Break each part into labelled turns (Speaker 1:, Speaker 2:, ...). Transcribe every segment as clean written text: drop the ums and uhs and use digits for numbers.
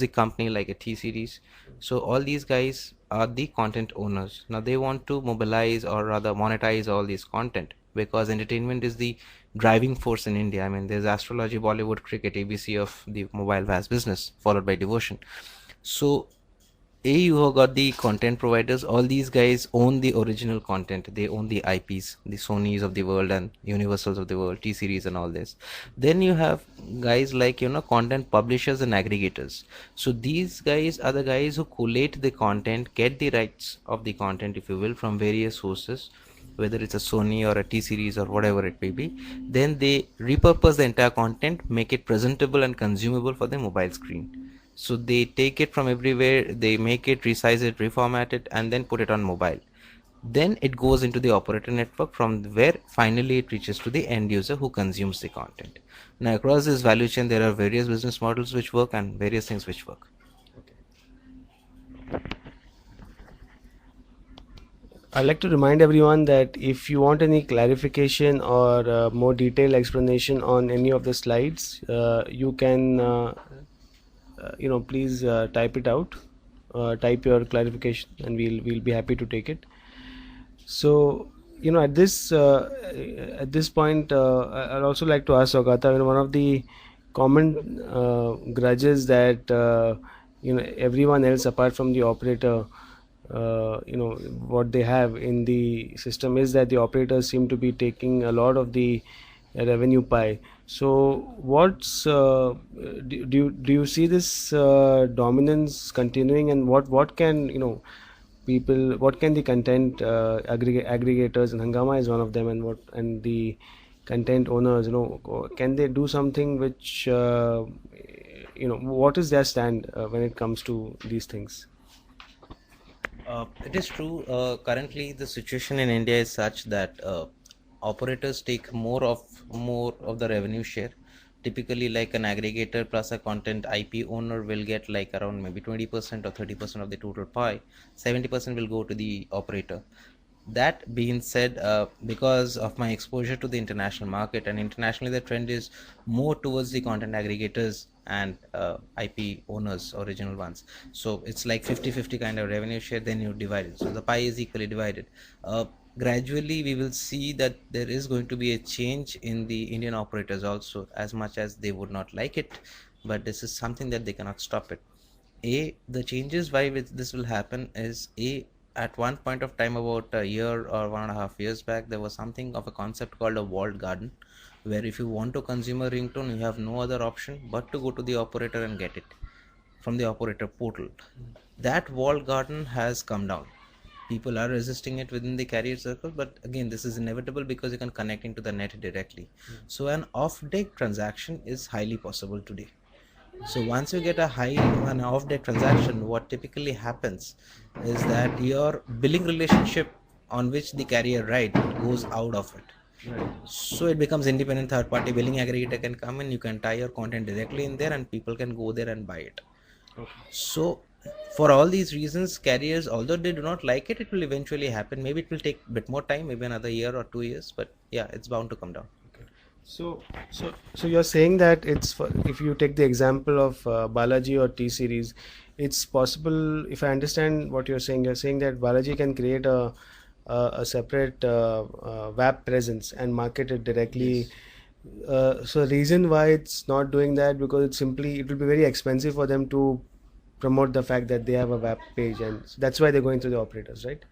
Speaker 1: the company like a T-Series. So all these guys are the content owners. Now they want to mobilize or rather monetize all this content because entertainment is the driving force in India. I mean, there's astrology, Bollywood, cricket, ABC of the mobile VAS business, followed by devotion. So you have got the content providers. All these guys own the original content. They own the IPs, the Sonys of the world and Universals of the world, T series and all this. Then you have guys like content publishers and aggregators. So these guys are the guys who collate the content, get the rights of the content, if you will, from various sources, whether it's a Sony or a T series or whatever it may be. Then they repurpose the entire content, make it presentable and consumable for the mobile screen. So they take it from everywhere, they make it, resize it, reformat it, and then put it on mobile. Then it goes into the operator network, from where finally it reaches to the end user who consumes the content. Now across this value chain there are various business models which work and various things which work.
Speaker 2: I'd like to remind everyone that if you want any clarification or more detailed explanation on any of the slides, you can please type it out, type your clarification, and we'll be happy to take it. So at this point, I'd also like to ask Saugata, one of the common grudges that everyone else apart from the operator what they have in the system is that the operators seem to be taking a lot of the revenue pie. So what's do you see this dominance continuing, and what can what can the content aggregators, and Hungama is one of them, and the content owners, can they do something which what is their stand when it comes to these things?
Speaker 1: It is true. Currently, the situation in India is such that operators take more of the revenue share. Typically, like an aggregator plus a content IP owner will get like around maybe 20% or 30% of the total pie. 70% will go to the operator. That being said, because of my exposure to the international market, and internationally the trend is more towards the content aggregators and IP owners, original ones. So it's like 50-50 kind of revenue share, then you divide it. So the pie is equally divided. Gradually we will see that there is going to be a change in the Indian operators also, as much as they would not like it, but this is something that they cannot stop it. The changes why this will happen is, at one point of time, about a year or 1.5 years back, there was something of a concept called a walled garden, where if you want to consume a ringtone, you have no other option but to go to the operator and get it from the operator portal. That walled garden has come down. People are resisting it within the carrier circle, but again, this is inevitable because you can connect into the net directly. So an off-deck transaction is highly possible today. So once you get an off-deck transaction, what typically happens is that your billing relationship on which the carrier ride goes out of it.
Speaker 2: Right.
Speaker 1: So it becomes independent third-party billing aggregator can come in, you can tie your content directly in there, and people can go there and buy it.
Speaker 2: Okay.
Speaker 1: So for all these reasons, carriers, although they do not like it, it will eventually happen. Maybe it will take a bit more time, maybe another year or 2 years, but yeah, it's bound to come down.
Speaker 2: So you're saying that if you take the example of Balaji or T series, it's possible. If I understand what you're saying that Balaji can create a separate web presence and market it directly. Yes. So reason why it's not doing that, because it will be very expensive for them to promote the fact that they have a web page, and that's why they're going through the operators, right?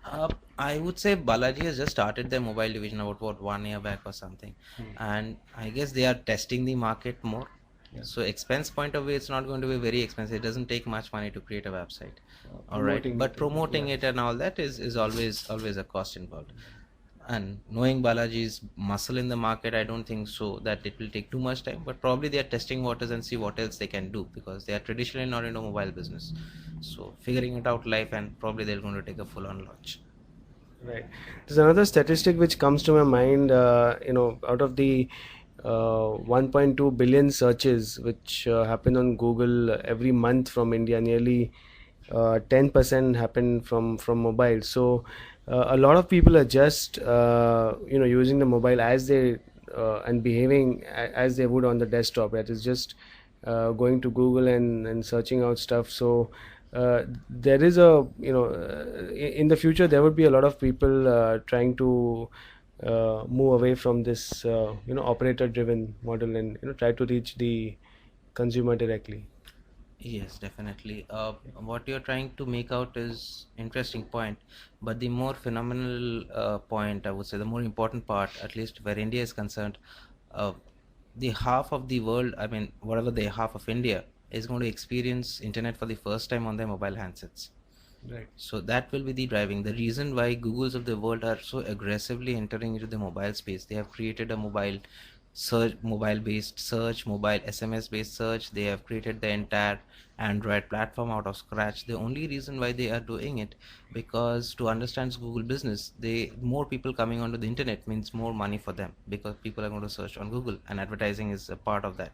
Speaker 1: I would say Balaji has just started their mobile division about 1 year back or something, and I guess they are testing the market more. Yeah. So expense point of view, it's not going to be very expensive. It doesn't take much money to create a website. All right, but promoting it and all that is always a cost involved. And knowing Balaji's muscle in the market, I don't think so that it will take too much time, but probably they are testing waters and see what else they can do, because they are traditionally not into mobile business. So figuring it out live, and probably they're going to take a full-on launch.
Speaker 2: Right. There's another statistic which comes to my mind, out of the 1.2 billion searches which happen on Google every month from India, nearly 10% happen from mobile. So a lot of people are just using the mobile as they and behaving as they would on the desktop. That is just going to Google and searching out stuff. So there is a, in the future there would be a lot of people trying to move away from this operator driven model, and try to reach the consumer directly.
Speaker 1: Yes, definitely. What you're trying to make out is interesting point, but the more phenomenal point, I would say, the more important part, at least where India is concerned, uh, the half of the world, I mean, whatever the half of India is going to experience internet for the first time on their mobile handsets.
Speaker 2: Right.
Speaker 1: So that will be the driving. The reason why Googles of the world are so aggressively entering into the mobile space, they have created a mobile search, mobile based search, mobile SMS based search. They have created the entire Android platform out of scratch. The only reason why they are doing it, because to understand Google business, they more people coming onto the internet means more money for them, because people are going to search on Google and advertising is a part of that.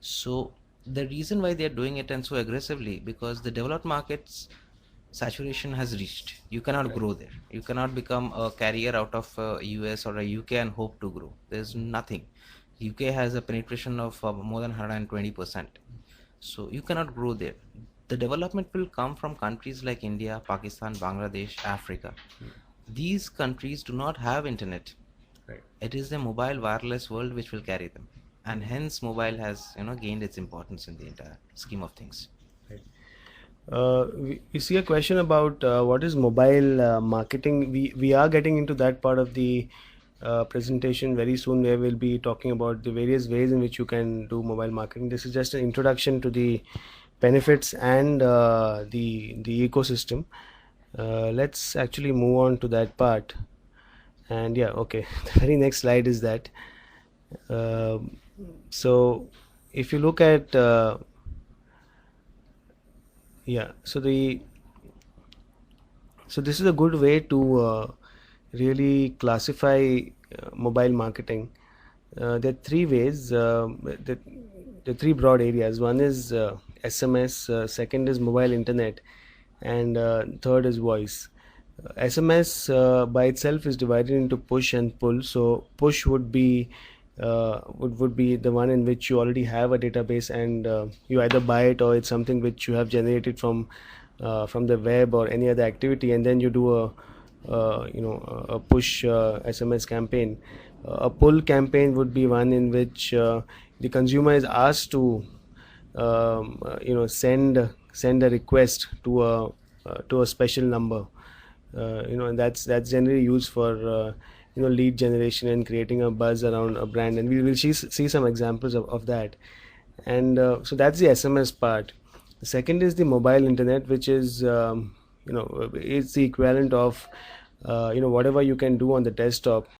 Speaker 1: So the reason why they are doing it and so aggressively, because the developed markets saturation has reached. You cannot grow there. You cannot become a carrier out of US or a UK and hope to grow. There's nothing. UK has a penetration of more than 120%. So you cannot grow there. The development will come from countries like India, Pakistan, Bangladesh, Africa. These countries do not have internet.
Speaker 2: Right.
Speaker 1: It is the mobile wireless world which will carry them, and hence mobile has gained its importance in the entire scheme of things.
Speaker 2: Right. We see a question about what is mobile marketing. We are getting into that part of the presentation very soon, where we'll be talking about the various ways in which you can do mobile marketing. This is just an introduction to the benefits and the ecosystem. Let's actually move on to that part. And yeah, okay. The very next slide is that. So if you look at yeah, so this is a good way to really classify mobile marketing. There are three ways. The three broad areas. One is SMS. Second is mobile internet, and third is voice. SMS by itself is divided into push and pull. So push would be would be the one in which you already have a database, and you either buy it, or it's something which you have generated from the web or any other activity, and then you do a push SMS campaign. A pull campaign would be one in which the consumer is asked to send a request to a special number, and that's generally used for lead generation and creating a buzz around a brand, and we will see some examples of that. And so that's the SMS part. The second is the mobile internet, which is it's the equivalent of whatever you can do on the desktop